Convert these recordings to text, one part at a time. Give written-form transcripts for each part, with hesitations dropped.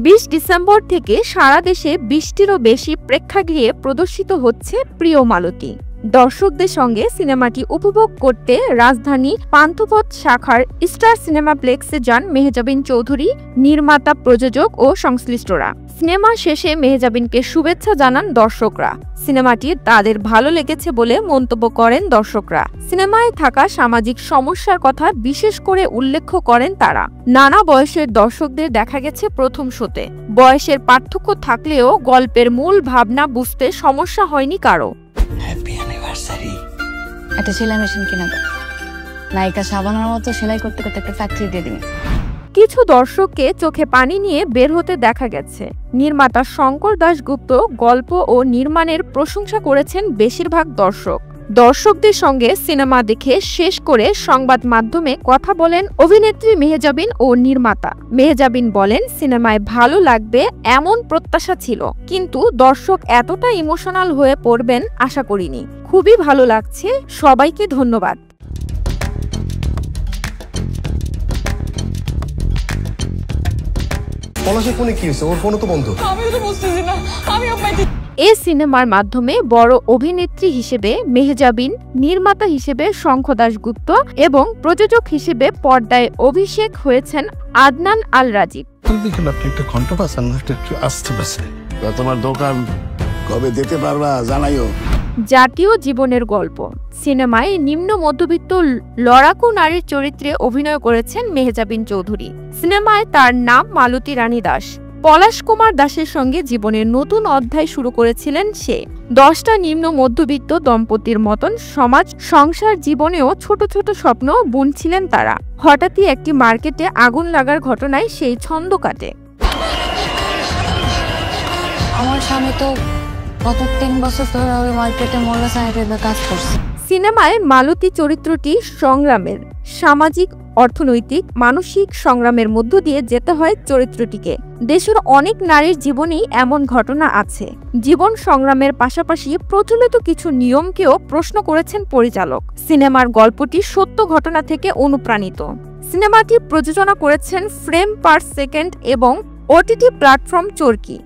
20 December থেকে সারা দেশে 20টিরও বেশি প্রেক্ষাগৃহে প্রদর্শিত হচ্ছে প্রিয় মালতী। দর্শকদের সঙ্গে সিনেমাটি উপভোগ করতে রাজধানী পান্থপথ শাখার স্টার সিনেমাপ্লেক্সে যান মেহজাবিন চৌধুরী, নির্মাতা, প্রযোজক ও সংশ্লিষ্টরা। সিনেমা শেষে মেহজাবিনকে শুভেচ্ছা জানান দর্শকরা। সিনেমাটি তাদের ভালো লেগেছে বলে মন্তব্য করেন দর্শকরা। সিনেমায় থাকা সামাজিক সমস্যার কথা বিশেষ করে উল্লেখ করেন তারা। নানা বয়সের দর্শকদের দেখা গেছে প্রথম শোতে। বয়সের পার্থক্য থাকলেও গল্পের মূল ভাবনা বুঝতে সমস্যা হয়নি কারো। একটা সেলাই মেশিন কিনা দাও, নায়িকা সাবানার মতো সেলাই করতে করতে একটা ফ্যাক্টরি দিয়ে দিন। কিছু দর্শককে চোখে পানি নিয়ে বের হতে দেখা গেছে। নির্মাতা শঙ্কর দাশগুপ্ত গল্প ও নির্মাণের প্রশংসা করেছেন বেশিরভাগ দর্শক। দর্শকদের সঙ্গে সিনেমা দেখে শেষ করে সংবাদ মাধ্যমে কথা বলেন অভিনেত্রী মেহজাবিন ও নির্মাতা। মেহজাবিন বলেন, সিনেমায় ভালো লাগবে এমন প্রত্যাশা ছিল, কিন্তু দর্শক এতটা ইমোশনাল হয়ে পড়বেন আশা করিনি। খুবই ভালো লাগছে, সবাইকে ধন্যবাদ। এই সিনেমার মাধ্যমে বড় অভিনেত্রী হিসেবে মেহজাবিন, নির্মাতা হিসেবে শঙ্কর দাশগুপ্ত এবং প্রযোজক হিসেবে পর্দায় অভিষেক হয়েছেন আদনান আল রাজীব। তোমার দোকান কবে দিতে পারবা জানাইও। জাতীয় জীবনের গল্প সিনেমায় নিম্ন মধ্যবিত্ত লড়াকু নারীর চরিত্রে অভিনয় করেছেন মেহজাবিন চৌধুরী। সিনেমায় তার নাম মালতী রানী দাস। পলাশ কুমার দাসের সঙ্গে জীবনের নতুন অধ্যায় শুরু করেছিলেন সে। 10টা নিম্ন মধ্যবিত্ত দম্পতির মতন সমাজ সংসার জীবনেও ছোট ছোট স্বপ্ন বুনছিলেন তারা। হঠাৎই একটি মার্কেটে আগুন লাগার ঘটনায় সেই ছন্দ কাটে। আমার স্বামী তো গত 3 বছর ধরে ওই মার্কেটে মোল্লা সাহেবের কাজ করছে। সিনেমায় মালতী চরিত্রটি সংগ্রামের, সামাজিক, অর্থনৈতিক, মানসিক সংগ্রামের মধ্য দিয়ে যেতে হয় চরিত্রটিকে। দেশের অনেক নারীর জীবনেই এমন ঘটনা আছে। জীবন সংগ্রামের পাশাপাশি প্রচলিত কিছু নিয়মকেও প্রশ্ন করেছেন পরিচালক। সিনেমার গল্পটি সত্য ঘটনা থেকে অনুপ্রাণিত। সিনেমাটি প্রযোজনা করেছেন ফ্রেম পার সেকেন্ড এবং ওটিটি প্ল্যাটফর্ম চরকি।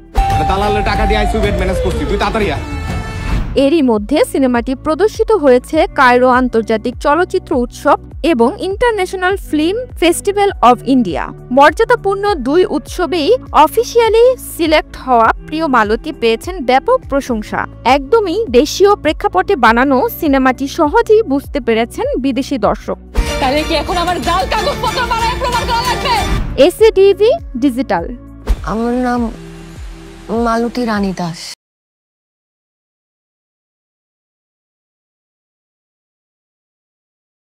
এরই মধ্যে সিনেমাটি প্রদর্শিত হয়েছে কায়রো আন্তর্জাতিক চলচ্চিত্র উৎসব এবং international film festival of India. মর্যাদাপূর্ণ 2 উৎসবেই অফিসিয়ালি সিলেক্ট হওয়া প্রিয় মালতী পেয়েছেন ব্যাপক প্রশংসা। একদমই দেশীয় প্রেক্ষাপটে বানানো সিনেমাটি সহজেই বুঝতে পেরেছেন বিদেশি দর্শক। তাহলে কি এখন আমার জাল কাগজপত্র বানায় প্রমাণ করা লাগবে? SA TV digital. আমার নাম মালতী রানী দাস।